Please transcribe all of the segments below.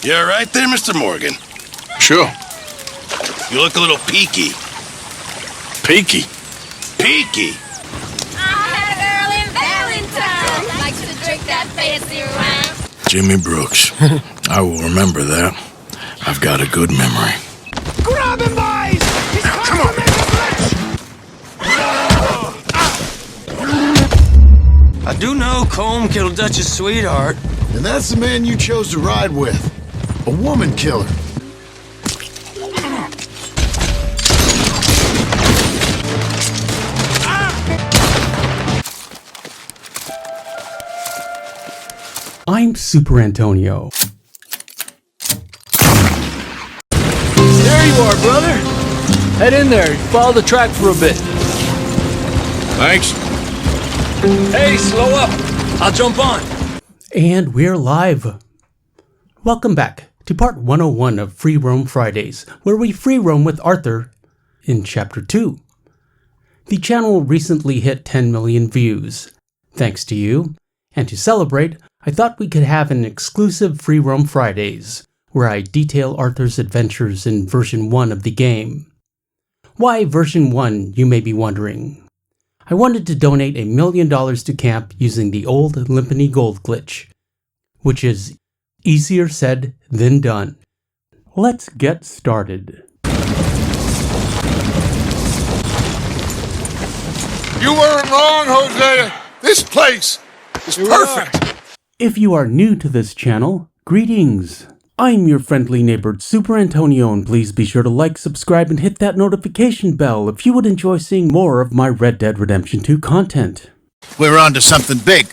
You all right there, Mr. Morgan? Sure. You look a little peaky. Peaky. Peaky? I had a girl in Valentine. Likes to drink that fancy wine. Jimmy Brooks. I will remember that. I've got a good memory. Grab him, boys! He's Come on! I do know Colm killed Dutch's sweetheart. And that's the man you chose to ride with. A woman killer. I'm Superantonio. There you are, brother. Head in there. Follow the track for a bit. Thanks. Hey, slow up. I'll jump on. And we're live. Welcome back to part 101 of Free Roam Fridays, where we free roam with Arthur in Chapter 2. The channel recently hit 10 million views. Thanks to you. And to celebrate, I thought we could have an exclusive Free Roam Fridays, where I detail Arthur's adventures in version 1 of the game. Why version 1, you may be wondering. I wanted to donate $1 million to camp using the old Limpany Gold glitch, which is easier said than done. Let's get started. You weren't wrong, Hosea. This place is perfect. If you are new to this channel, greetings. I'm your friendly neighbor, Superantonio, and please be sure to like, subscribe, and hit that notification bell if you would enjoy seeing more of my Red Dead Redemption 2 content. We're on to something big.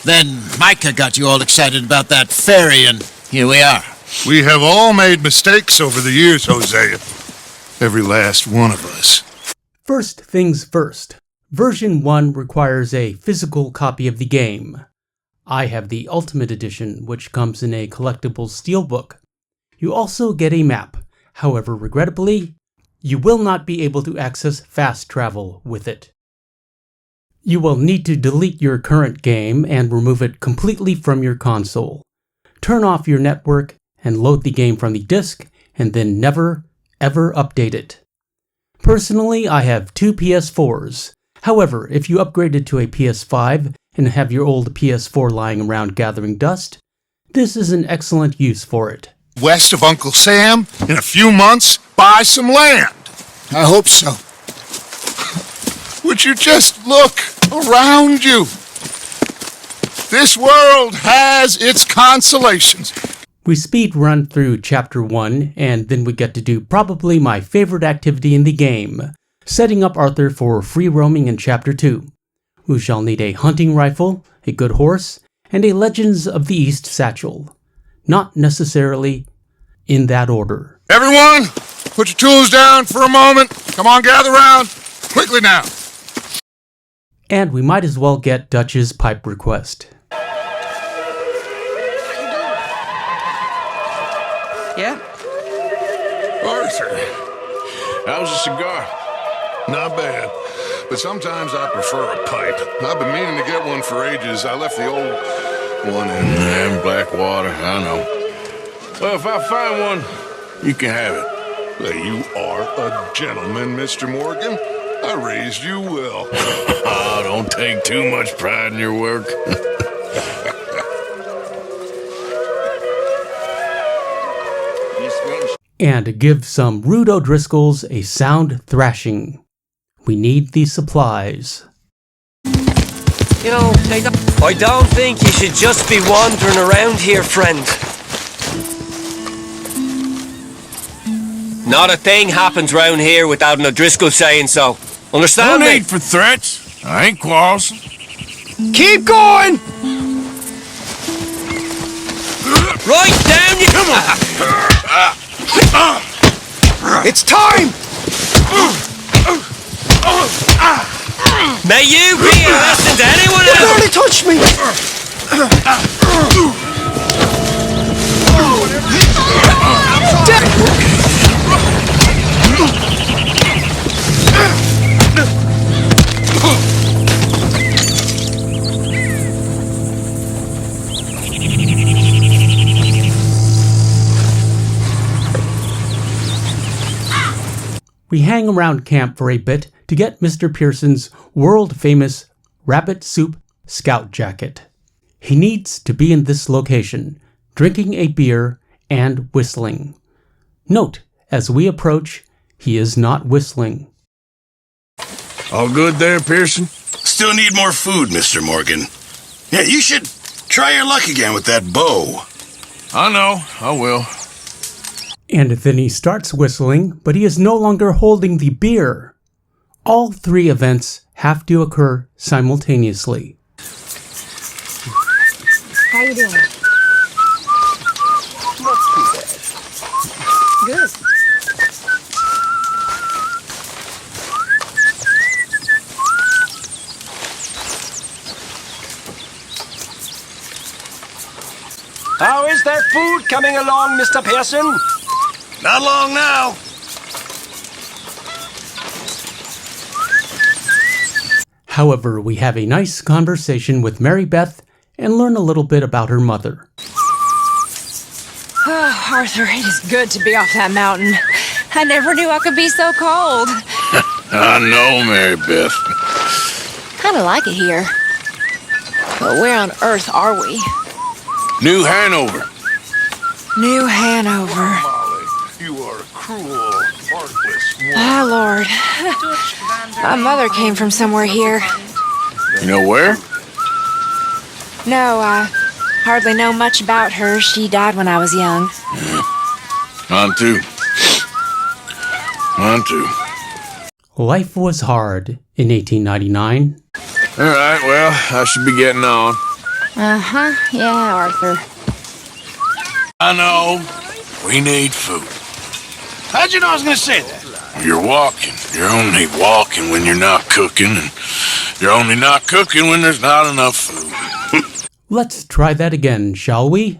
Then Micah got you all excited about that ferry, and here we are. We have all made mistakes over the years, Hosea. Every last one of us. First things first. Version 1 requires a physical copy of the game. I have the Ultimate Edition, which comes in a collectible steelbook. You also get a map. However, regrettably, you will not be able to access fast travel with it. You will need to delete your current game and remove it completely from your console. Turn off your network and load the game from the disk, and then never, ever update it. Personally, I have 2 PS4s. However, if you upgraded to a PS5 and have your old PS4 lying around gathering dust, this is an excellent use for it. West of Uncle Sam, in a few months, buy some land. I hope so. Would you just look around you? This world has its consolations. We speed run through Chapter 1, and then we get to do probably my favorite activity in the game, setting up Arthur for free roaming in Chapter 2. We shall need a hunting rifle, a good horse, and a Legends of the East satchel. Not necessarily in that order. Everyone, put your tools down for a moment. Come on, gather round. Quickly now. And we might as well get Dutch's pipe request. Yeah? Arthur, how's a cigar? Not bad, but sometimes I prefer a pipe. I've been meaning to get one for ages. I left the old one in Blackwater, I know. Well, if I find one, you can have it. Well, you are a gentleman, Mr. Morgan. I raised you well. Oh, don't take too much pride in your work. And give some rude O'Driscolls a sound thrashing. We need these supplies. You know, I don't think you should just be wandering around here, friend. Not a thing happens round here without an O'Driscoll saying so. Understand No me? need for threats. I ain't quarrelsome. Keep going! Right down you come on! It's time! May you be a lesson to anyone else! You barely touched me! We hang around camp for a bit to get Mr. Pearson's world-famous rabbit soup scout jacket. He needs to be in this location, drinking a beer and whistling. Note, as we approach, he is not whistling. All good there, Pearson? Still need more food, Mr. Morgan. Yeah, you should try your luck again with that bow. I know, I will. And then he starts whistling, but he is no longer holding the beer. All three events have to occur simultaneously. How you doing? Good. How is that food coming along, Mr. Pearson? Not long now. However, we have a nice conversation with Mary Beth and learn a little bit about her mother. Oh, Arthur, it is good to be off that mountain. I never knew I could be so cold. I know, Mary Beth. Kind of like it here. But where on earth are we? New Hanover. New Hanover. Molly, you are a cruel, heartless woman. Oh, Lord. My mother came from somewhere here. You know where? No, I hardly know much about her. She died when I was young. Mine too. Mine too. Life was hard in 1899. All right, well, I should be getting on. Uh-huh. Yeah, Arthur. I know. We need food. How'd you know I was gonna say that? You're walking. You're only walking when you're not cooking, and you're only not cooking when there's not enough food. Let's try that again, shall we?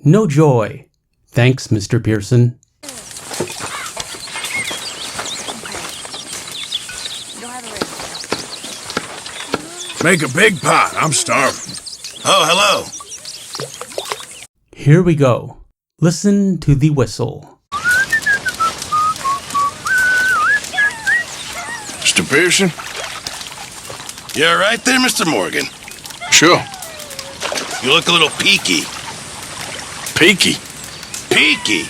No joy. Thanks, Mr. Pearson. Make a big pot. I'm starving. Oh, hello. Here we go. Listen to the whistle. Mr. Pearson? You all right there, Mr. Morgan? Sure. You look a little peaky. Peaky. Peaky?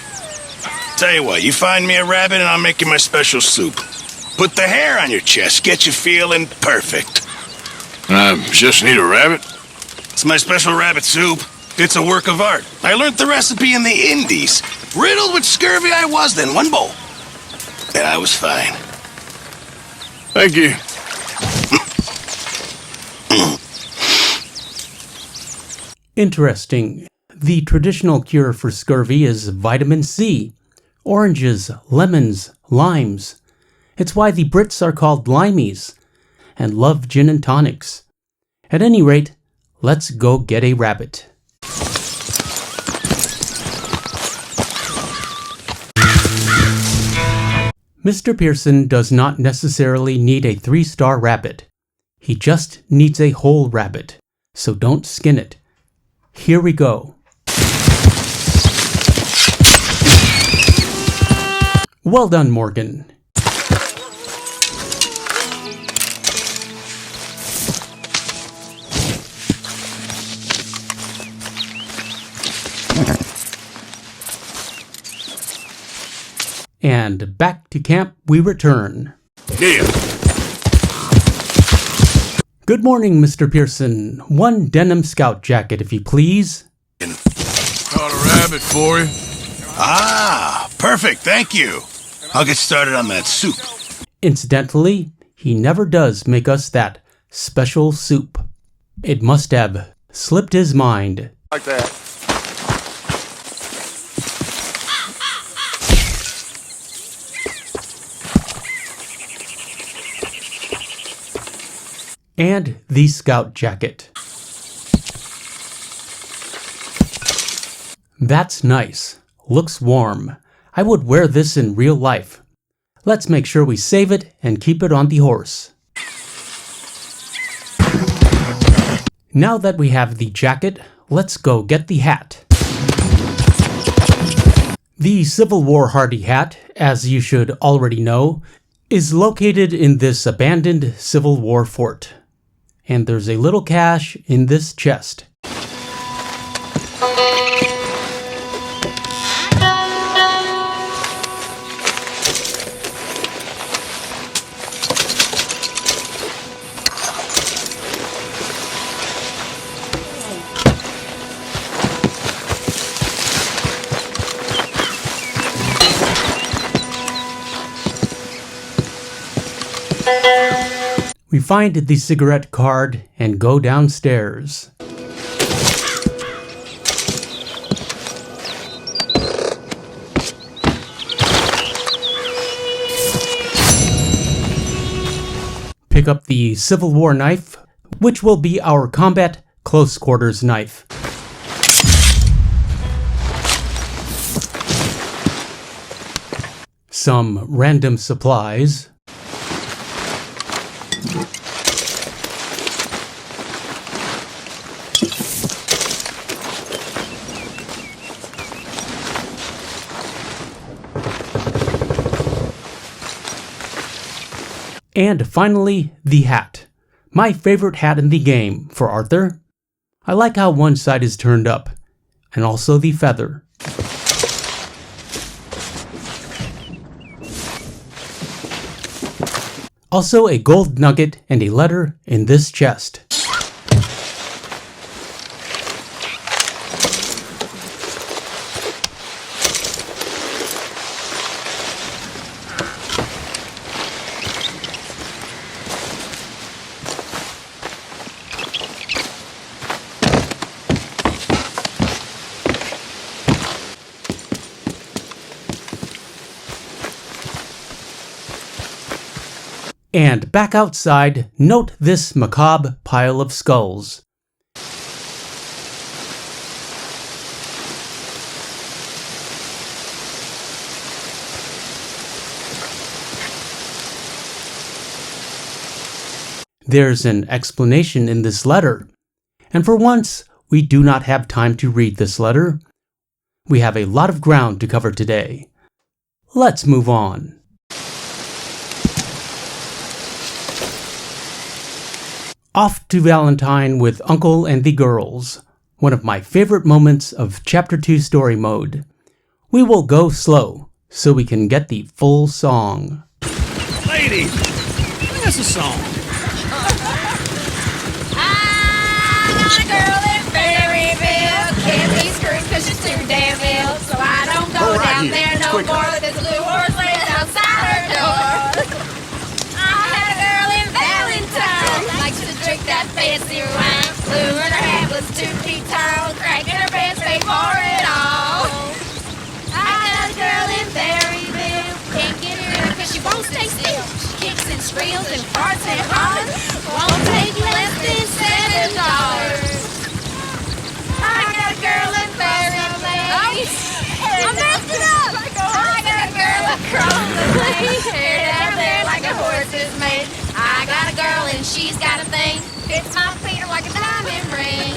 Tell you what, you find me a rabbit and I'll make you my special soup. Put the hair on your chest, get you feeling perfect. I just need a rabbit. It's my special rabbit soup. It's a work of art. I learned the recipe in the Indies. Riddled with scurvy I was then, one bowl. And I was fine. Thank you. Interesting. The traditional cure for scurvy is vitamin C. Oranges, lemons, limes. It's why the Brits are called limeys and love gin and tonics. At any rate, let's go get a rabbit. Mr. Pearson does not necessarily need a 3-star rabbit. He just needs a whole rabbit, so don't skin it. Here we go. Well done, Morgan. And back to camp we return. Yeah. Good morning, Mr. Pearson. One denim scout jacket, if you please. Caught a rabbit for you. Ah, perfect, thank you. I'll get started on that soup. Incidentally, he never does make us that special soup. It must have slipped his mind. Like that. And the scout jacket. That's nice. Looks warm. I would wear this in real life. Let's make sure we save it and keep it on the horse. Now that we have the jacket, let's go get the hat. The Civil War Hardy hat, as you should already know, is located in this abandoned Civil War fort. And there's a little cash in this chest. We find the cigarette card and go downstairs. Pick up the Civil War knife, which will be our combat close quarters knife. Some random supplies. And finally, the hat. My favorite hat in the game for Arthur. I like how one side is turned up, and also the feather. Also a gold nugget and a letter in this chest. And back outside, note this macabre pile of skulls. There's an explanation in this letter, and for once, we do not have time to read this letter. We have a lot of ground to cover today. Let's move on. Off to Valentine with Uncle and the girls, one of my favorite moments of Chapter 2 story mode. We will go slow, so we can get the full song. Lady, sing us a song. I got a girl in Berryville, can't be screwed 'cause she's too damn ill, so I don't go down there no more. There's a blue horse laid outside her door. I had a girl in Valentine, likes to drink that fancy wine. Blue and her hat was 2 feet tall, cracking her pants, paid for it all. I got a girl in Berryville, can't get her 'cause she won't stay still. She kicks and squeals and farts and hollers, won't take less than $7. I got a girl in Berryville. I messed it up! I got a girl across the place, hair down there like a horse is made. I got a girl and she's got a thing, fits my feet like a diamond ring.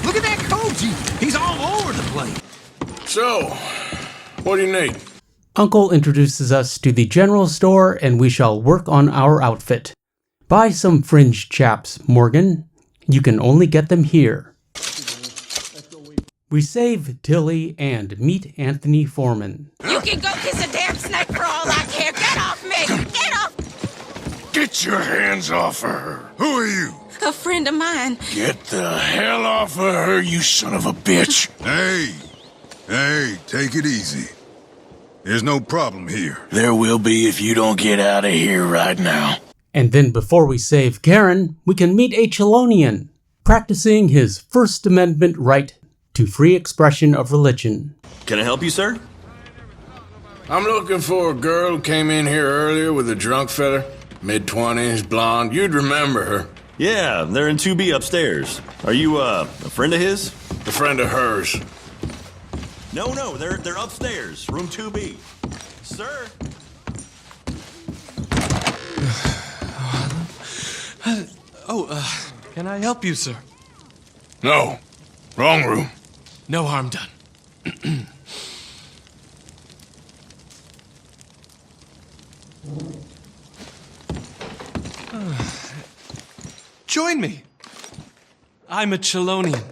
Look at that Koji! He's all over the place. So, what do you need? Uncle introduces us to the general store and we shall work on our outfit. Buy some fringe chaps, Morgan. You can only get them here. We save Tilly and meet Anthony Foreman. You can go kiss a damn snake for all I care. Get off me! Get off! Get your hands off her. Who are you? A friend of mine. Get the hell off of her, you son of a bitch. Hey, take it easy. There's no problem here. There will be if you don't get out of here right now. And then before we save Karen, we can meet a Chelonian, practicing his First Amendment right to free expression of religion. Can I help you, sir? I'm looking for a girl who came in here earlier with a drunk fella. Mid-20s, blonde. You'd remember her. Yeah, they're in 2B upstairs. Are you, a friend of his? A friend of hers. No, they're upstairs, room 2B. Sir? Can I help you, sir? No. Wrong room. No harm done. Join me. I'm a Chelonian.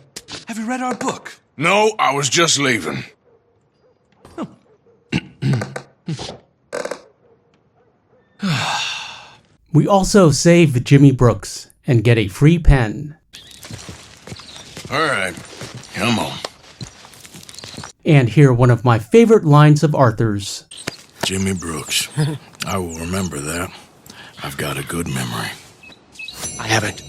Have you read our book? No, I was just leaving. We also save Jimmy Brooks and get a free pen. All right, come on. And hear one of my favorite lines of Arthur's. Jimmy Brooks. I will remember that. I've got a good memory. I haven't.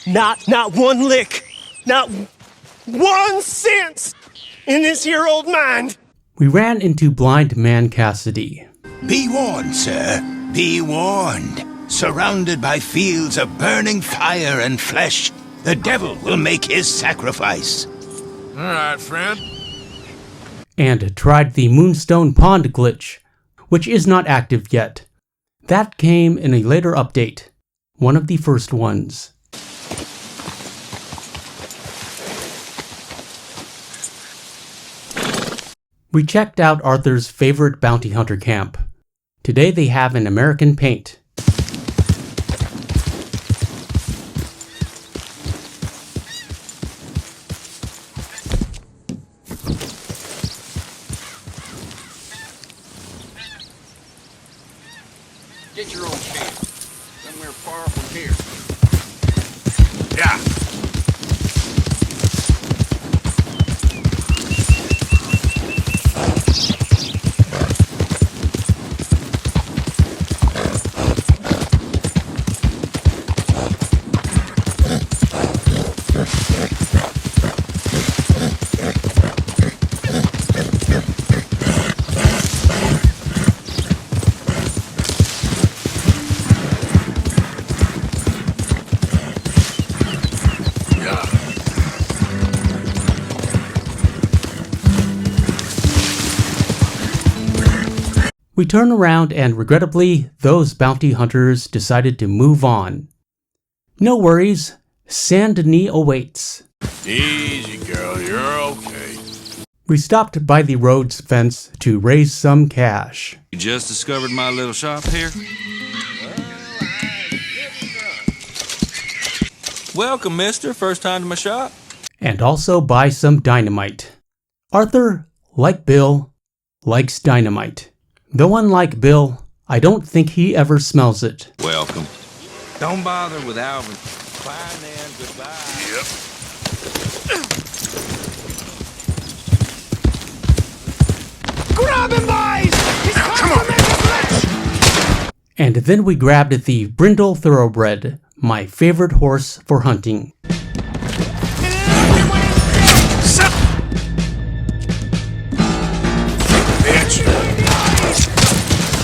Not one lick. Not 1 cent in this here old mind. We ran into Blind Man Cassidy. Be warned, sir. Be warned. Surrounded by fields of burning fire and flesh, the devil will make his sacrifice. All right, friend. And tried the Moonstone Pond glitch, which is not active yet. That came in a later update, one of the first ones. We checked out Arthur's favorite bounty hunter camp. Today they have an American paint. Get your own camp. Somewhere far from here. Yeah. We turn around and regrettably, those bounty hunters decided to move on. No worries, Saint Denis awaits. Easy, girl. You're okay. We stopped by the road's fence to raise some cash. You just discovered my little shop here? Welcome, mister. First time to my shop? And also buy some dynamite. Arthur, like Bill, likes dynamite. Though unlike Bill, I don't think he ever smells it. Welcome. Don't bother with Alvin. Fine then, goodbye. Yep. Grab him, boys! He's come on! And then we grabbed the Brindle Thoroughbred, my favorite horse for hunting.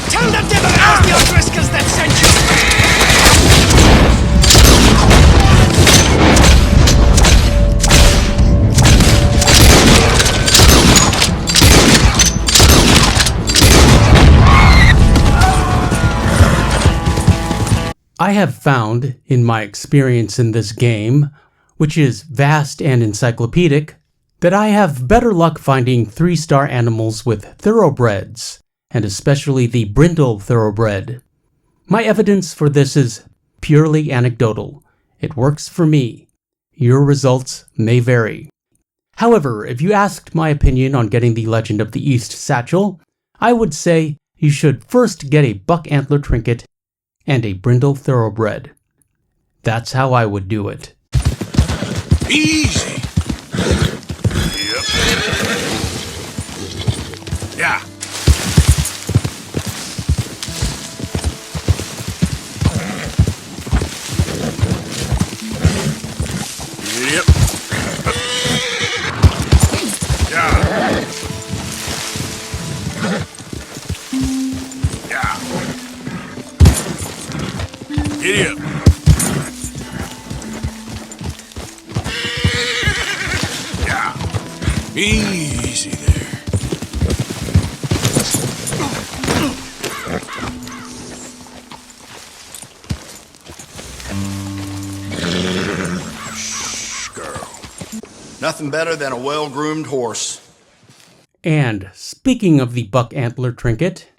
Tell the devil it was the O'Driscolls that sent you! I have found, in my experience in this game, which is vast and encyclopedic, that I have better luck finding 3-star animals with thoroughbreds, and especially the Brindle Thoroughbred. My evidence for this is purely anecdotal. It works for me. Your results may vary. However, if you asked my opinion on getting the Legend of the East satchel, I would say you should first get a buck antler trinket and a Brindle Thoroughbred. That's how I would do it. Easy. Yep. Yeah. Yep. Yeah. Yeah. Giddy up. Yeah. Easy there. Nothing better than a well-groomed horse. And speaking of the buck antler trinket,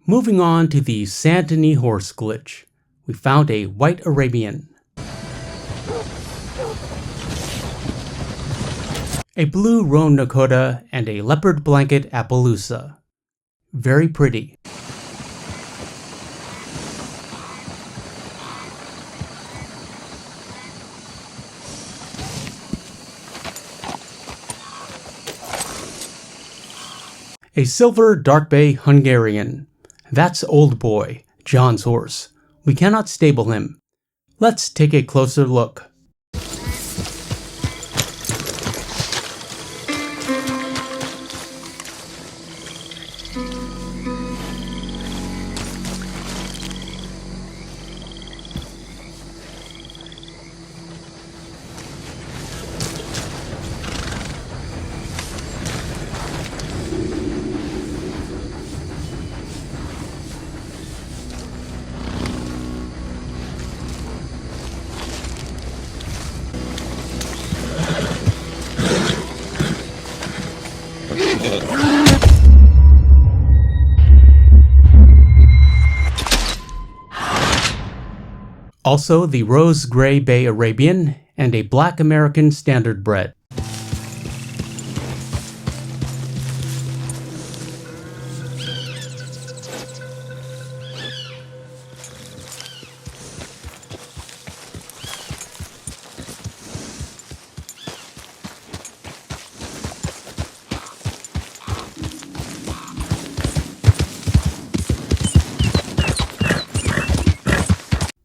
moving on to the Saint Denis horse glitch, we found a white Arabian, a blue roan Nakota, and a leopard blanket Appaloosa. Very pretty. A silver dark bay Hungarian. That's Old Boy, John's horse. We cannot stable him. Let's take a closer look. Also the Rose Gray Bay Arabian and a Black American Standard Bred.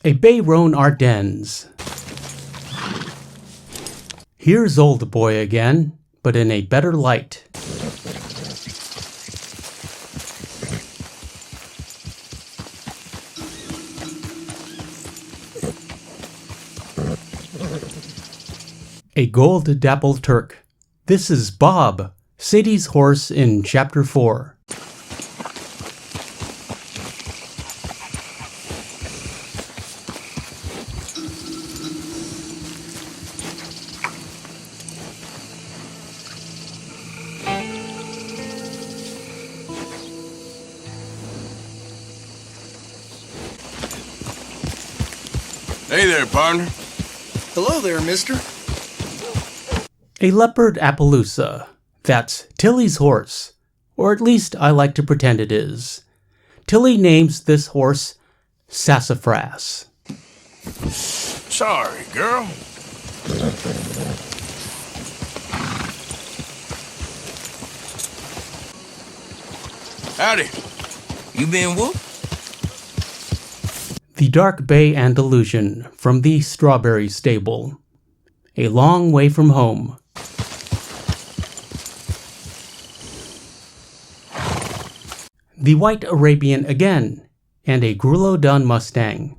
A Bay Roan Ardennes. Here's Old Boy again, but in a better light. A Gold Dapple Turk. This is Bob, Sadie's horse in Chapter 4. Hey there, partner. Hello there, mister. A leopard Appaloosa. That's Tilly's horse. Or at least I like to pretend it is. Tilly names this horse Sassafras. Sorry, girl. Howdy. You been whooped? The Dark Bay Andalusian from the Strawberry Stable. A long way from home. The White Arabian again, and a Grullo Dun Mustang.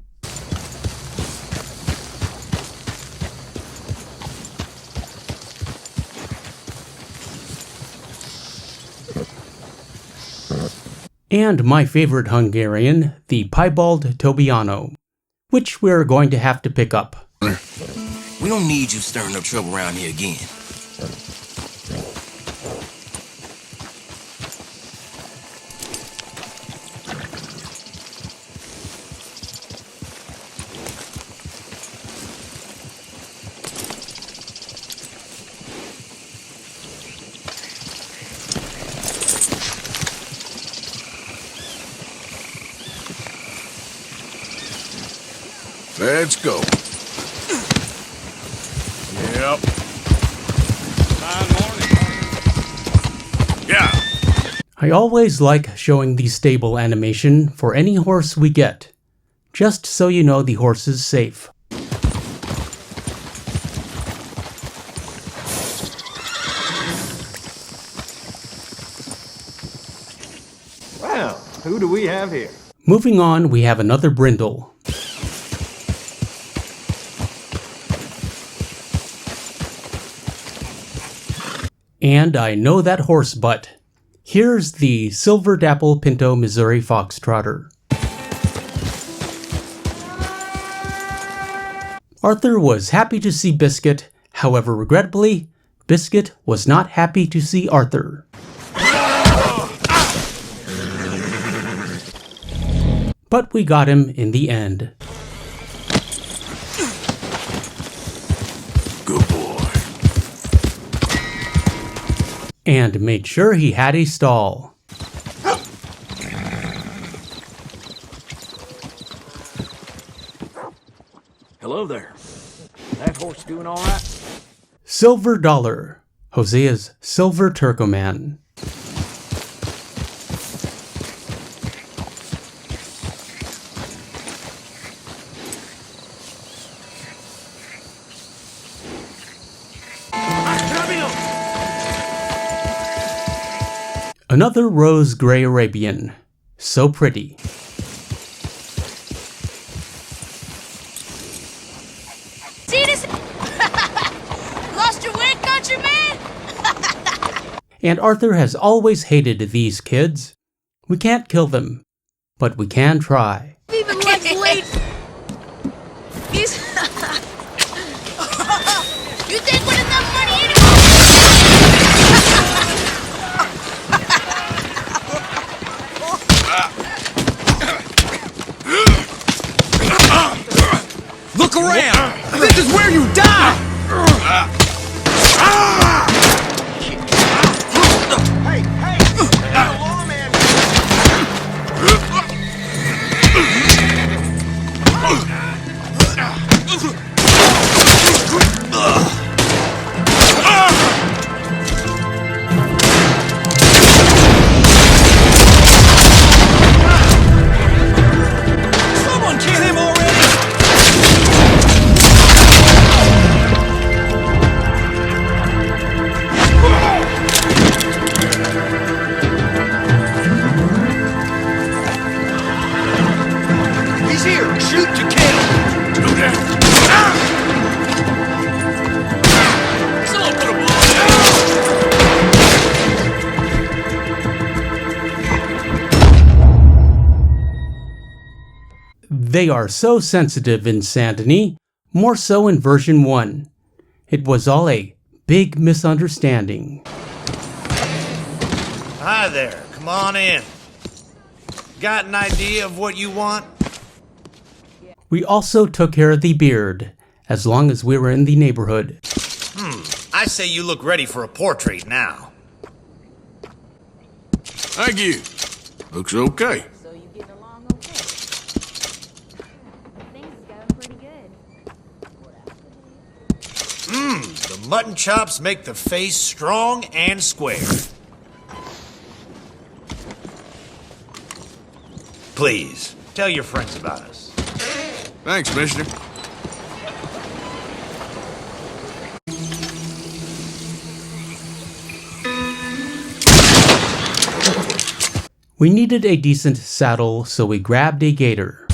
And my favorite Hungarian, the Piebald Tobiano, which we're going to have to pick up. We don't need you stirring up trouble around here again. Let's go. Yep. Yeah. I always like showing the stable animation for any horse we get, just so you know the horse is safe. Well, who do we have here? Moving on, we have another brindle. And I know that horse butt. Here's the Silver Dapple Pinto Missouri Foxtrotter. Arthur was happy to see Biscuit However, regrettably, Biscuit was not happy to see Arthur. But we got him in the end. Good boy. And made sure he had a stall. Hello there. That horse doing all right? Silver Dollar, Hosea's Silver Turcoman. Another rose gray Arabian. So pretty. See this? Lost your wig, countryman? And Arthur has always hated these kids. We can't kill them, but we can try. Even like late. He's. You think with enough money Look around! This is where you die! Hey, hey! The lawman! Someone kill him already! He's here! Shoot to kill! Someone put a bullet in. They are so sensitive in Saint Denis, more so in version 1. It was all a big misunderstanding. Hi there, come on in. Got an idea of what you want? We also took care of the beard, as long as we were in the neighborhood. I say you look ready for a portrait now. Thank you. Looks okay. So you getting along okay? Things is going pretty good. The mutton chops make the face strong and square. Please, tell your friends about us. Thanks, mister. We needed a decent saddle, so we grabbed a gator.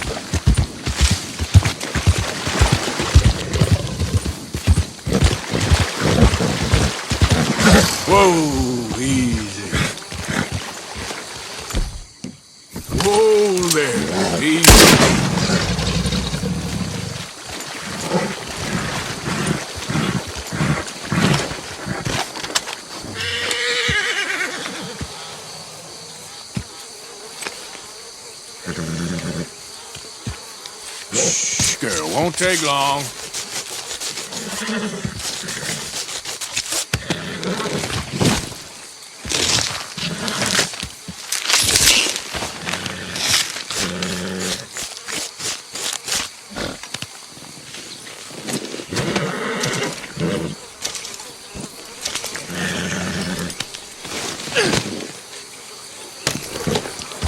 Whoa, easy. Whoa there, easy. Shh, girl, won't take long.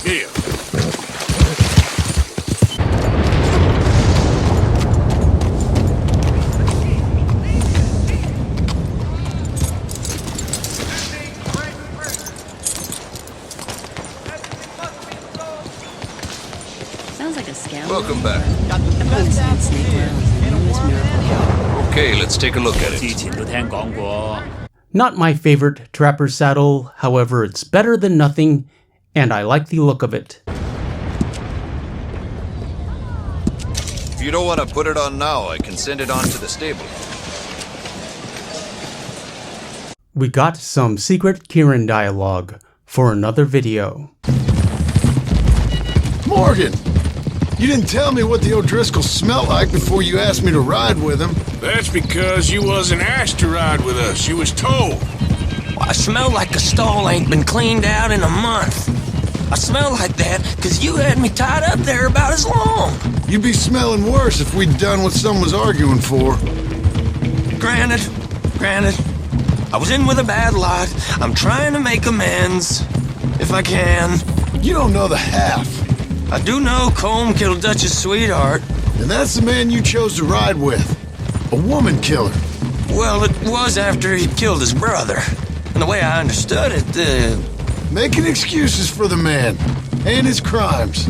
Here. Sounds like a scam. Welcome back. Snake oils and newest miracle. Okay, let's take a look at it. Not my favorite trapper saddle, however it's better than nothing, and I like the look of it. If you don't want to put it on now, I can send it on to the stable. We got some secret Kieran dialogue for another video. Morgan! You didn't tell me what the O'Driscoll smelled like before you asked me to ride with him. That's because you wasn't asked to ride with us. You was told. I smell like a stall ain't been cleaned out in a month. I smell like that because you had me tied up there about as long. You'd be smelling worse if we'd done what someone was arguing for. Granted. I was in with a bad lot. I'm trying to make amends, if I can. You don't know the half. I do know Colm killed Dutch's sweetheart. And that's the man you chose to ride with. A woman killer. Well, it was after he killed his brother. And the way I understood it, Making excuses for the man. And his crimes.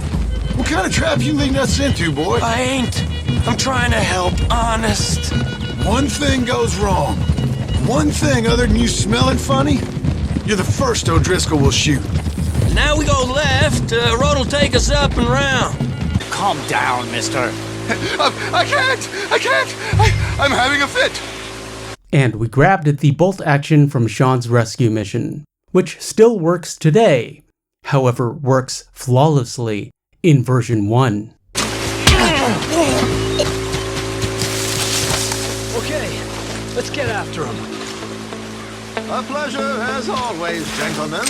What kind of trap you leading us into, boy? I ain't. I'm trying to help, honest. One thing goes wrong. One thing other than you smelling funny, you're the first O'Driscoll will shoot. Now we go left, road'll take us up and round. Calm down, mister. I can't! I'm having a fit! And we grabbed the bolt action from Sean's rescue mission, which still works today, however works flawlessly in version 1. Okay, let's get after him. A pleasure as always, gentlemen.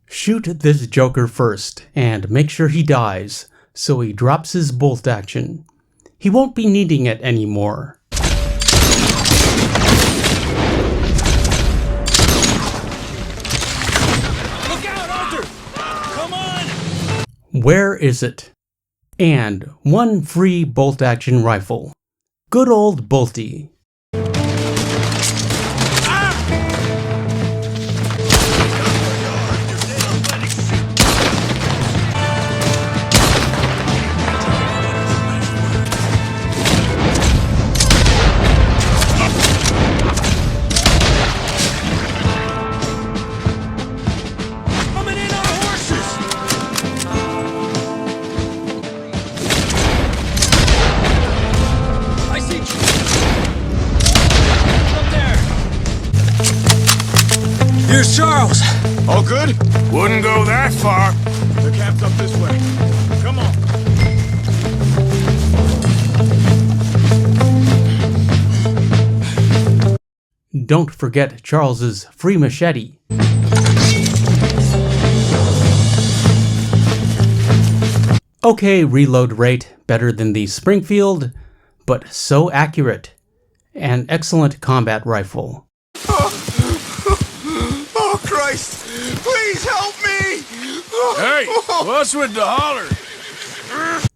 Shoot this Joker first, and make sure he dies, so he drops his bolt action. He won't be needing it anymore. Look out, Arthur! Come on! Where is it? And one free bolt action rifle. Good old Bolty. Here's Charles. All good? Wouldn't go that far. The cab's up this way. Come on. Don't forget Charles's free machete. Okay, reload rate, better than the Springfield, but so accurate. An excellent combat rifle. Oh, Christ! Please help me! Hey, what's with the holler?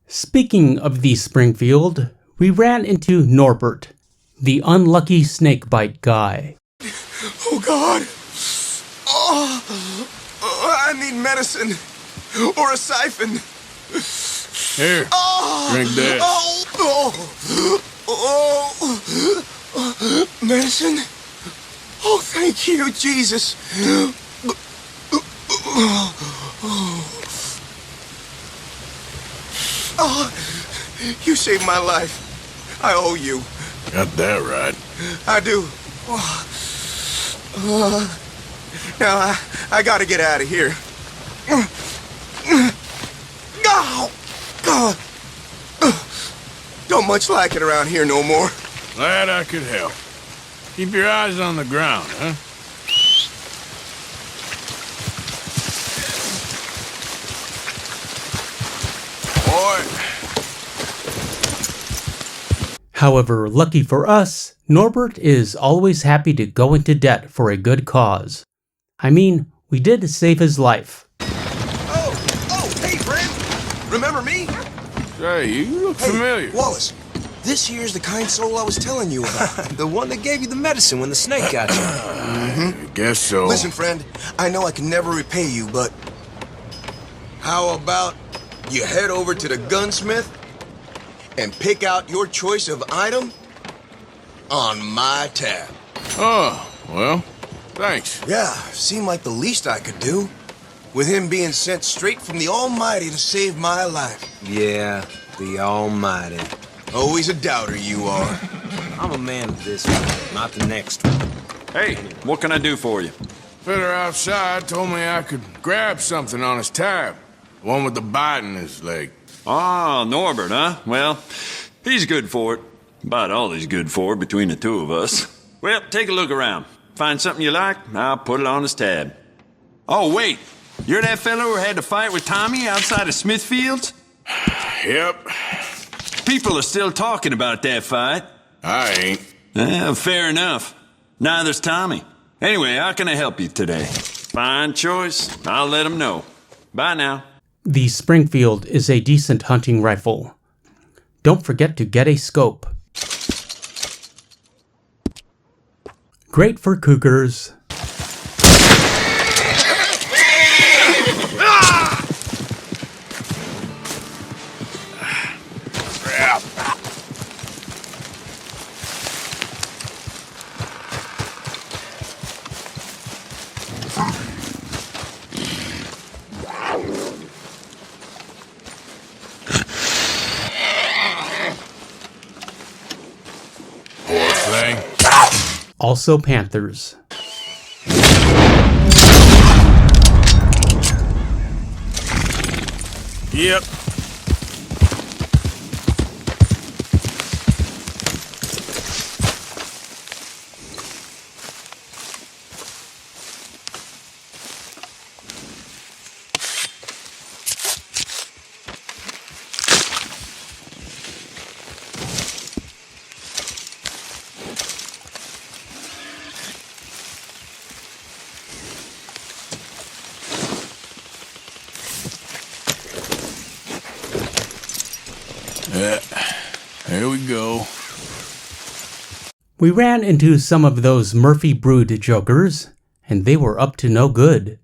Speaking of the Springfield, we ran into Norbert, the unlucky snakebite guy. Oh, God! Oh, I need medicine. Or a siphon. Here, drink this. Medicine? Oh, thank you, Jesus. Oh, you saved my life. I owe you. Got that right. I do. Now, I gotta get out of here. Don't much like it around here no more. Glad I could help. Keep your eyes on the ground, huh? Boy. However, lucky for us, Norbert is always happy to go into debt for a good cause. I mean, we did save his life. Oh, hey, friend. Remember me? Say, you look familiar. Wallace, this here's the kind soul I was telling you about. The one that gave you the medicine when the snake got you. I guess so. Listen, friend, I know I can never repay you, but How about you head over to the gunsmith and pick out your choice of item on my tab? Oh, well, thanks. yeah, seemed like the least I could do. With him being sent straight from the Almighty to save my life. Yeah, the Almighty. Always a doubter you are. I'm a man of this one, not the next one. Hey, what can I do for you? Fella outside told me I could grab something on his tab. The one with the bite in his leg. Ah, Norbert, huh? Well, he's good for it. About all he's good for between the two of us. Well, take a look around. Find something you like, I'll put it on his tab. Oh, wait. You're that fellow who had to fight with Tommy outside of Smithfield's? Yep. People are still talking about that fight. I ain't. Fair enough. Neither's Tommy. Anyway, how can I help you today? Fine choice. I'll let him know. Bye now. The Springfield is a decent hunting rifle. Don't forget to get a scope. Great for cougars. Crap. Poor thing. Also panthers. Yep. Here we go. We ran into some of those Murphy Brood jokers, and they were up to no good.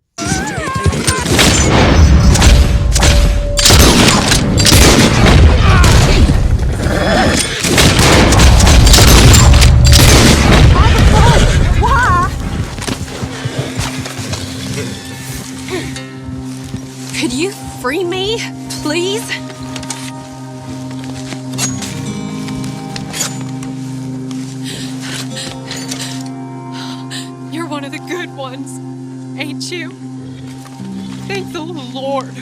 Could you free me, please? You're one of the good ones, ain't you? Thank the Lord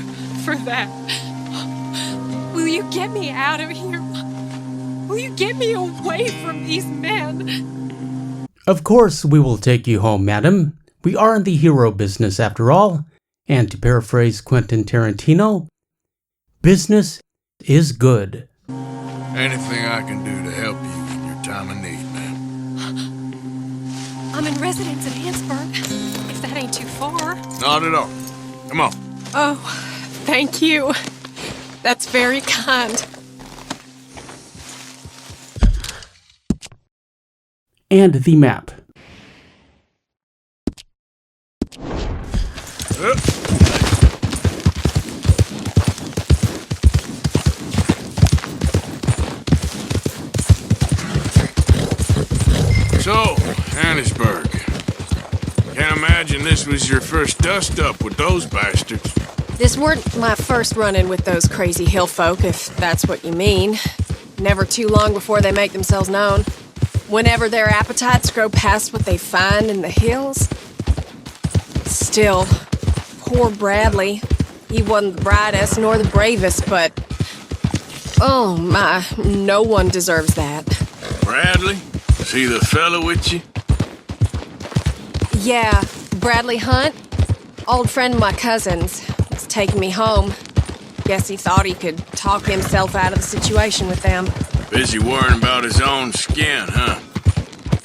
for that. Will you get me out of here? Will you get me away from these men? Of course we will take you home, madam. We are in the hero business after all. And to paraphrase Quentin Tarantino, business is good. Anything I can do to help you in your time of need, ma'am. I'm in residence in Hansburg, if that ain't too far. Not at all. Come on. Oh, thank you. That's very kind. And the map. So, Hannesburg. Can't imagine this was your first dust-up with those bastards. This weren't my first run-in with those crazy hill folk, if that's what you mean. Never too long before they make themselves known. Whenever their appetites grow past what they find in the hills. Still, poor Bradley. He wasn't the brightest nor the bravest, but... oh my, no one deserves that. Bradley? Is he the fellow with you? Yeah, Bradley Hunt. Old friend of my cousin's. Was taking me home. Guess he thought he could talk himself out of the situation with them. Busy worrying about his own skin, huh?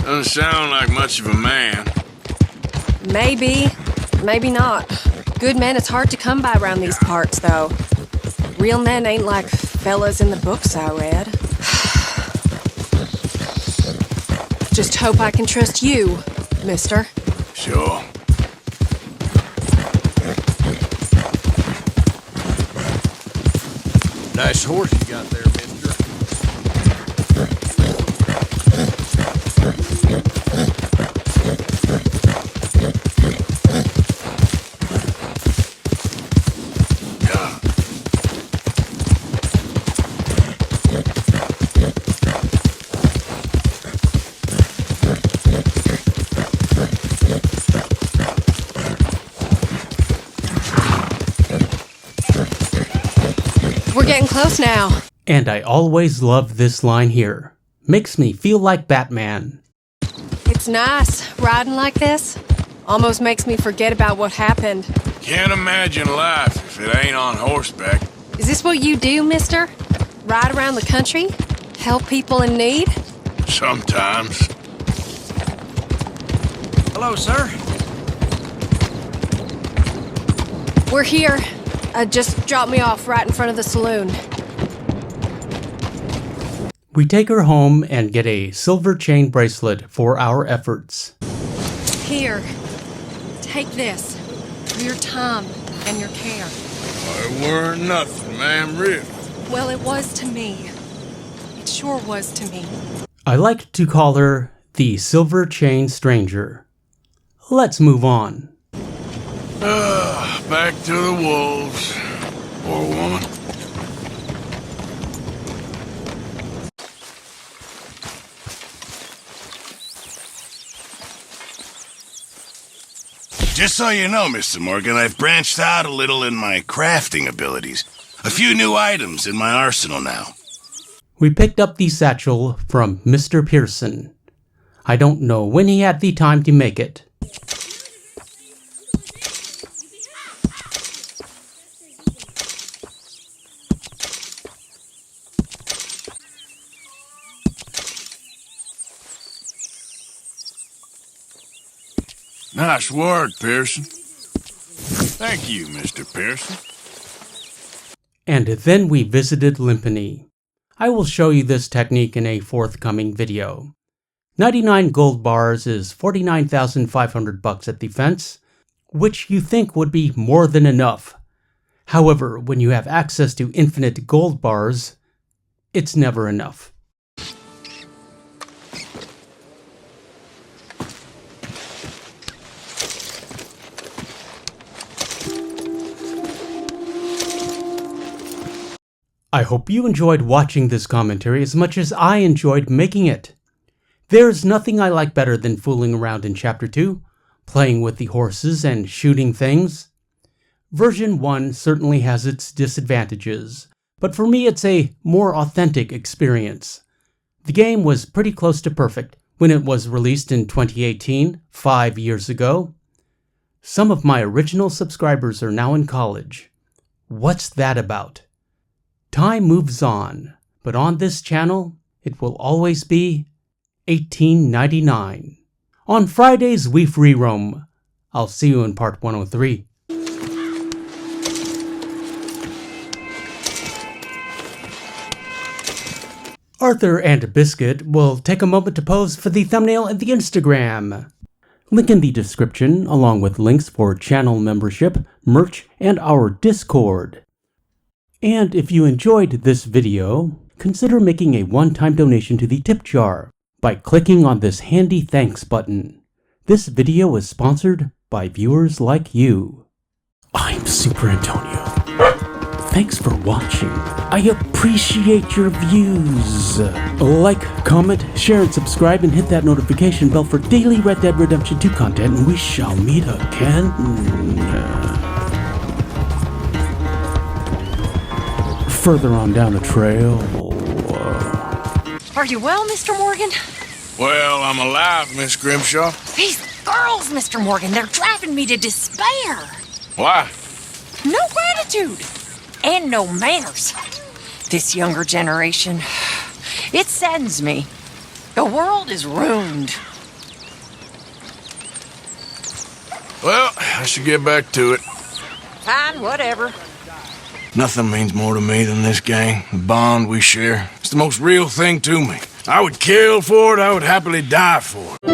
Doesn't sound like much of a man. Maybe. Maybe not. Good men is hard to come by around these parts, though. Real men ain't like fellas in the books I read. Just hope I can trust you, mister. Sure. Nice horse you got there, mister. close now. And I always love this line here. Makes me feel like Batman. It's nice, riding like this. Almost makes me forget about what happened. Can't imagine life if it ain't on horseback. Is this what you do, mister? Ride around the country? Help people in need? Sometimes. Hello, sir. We're here. Just drop me off right in front of the saloon. We take her home and get a silver chain bracelet for our efforts. Here. Take this. For your time and your care. It weren't nothing, ma'am, really. Well, it was to me. It sure was to me. I like to call her the Silver Chain Stranger. Let's move on. Back to the wolves. Poor woman. Just so you know, Mr. Morgan, I've branched out a little in my crafting abilities. A few new items in my arsenal now. We picked up the satchel from Mr. Pearson. I don't know when he had the time to make it. Nice work, Pearson. Thank you, Mr. Pearson. And then we visited Limpany. I will show you this technique in a forthcoming video. 99 gold bars is 49,500 bucks at the fence, which you think would be more than enough. However, when you have access to infinite gold bars, it's never enough. I hope you enjoyed watching this commentary as much as I enjoyed making it. There's nothing I like better than fooling around in Chapter 2, playing with the horses and shooting things. Version 1 certainly has its disadvantages, but for me it's a more authentic experience. The game was pretty close to perfect when it was released in 2018, 5 years ago. Some of my original subscribers are now in college. What's that about? Time moves on, but on this channel, it will always be 1899. On Fridays, we free roam. I'll see you in part 103. Arthur and Biscuit will take a moment to pose for the thumbnail and the Instagram. Link in the description, along with links for channel membership, merch, and our Discord. And if you enjoyed this video, consider making a one-time donation to the tip jar by clicking on this handy thanks button. This video is sponsored by viewers like you. I'm Super Antonio. Thanks for watching. I appreciate your views. Like, comment, share, and subscribe, and hit that notification bell for daily Red Dead Redemption 2 content, and we shall meet again. Further on down the trail. Are you well, Mr. Morgan? Well, I'm alive, Miss Grimshaw. These girls, Mr. Morgan, they're driving me to despair. Why? No gratitude. And no manners. This younger generation, it saddens me. The world is ruined. Well, I should get back to it. Fine, whatever. Nothing means more to me than this gang, the bond we share. It's the most real thing to me. I would kill for it, I would happily die for it.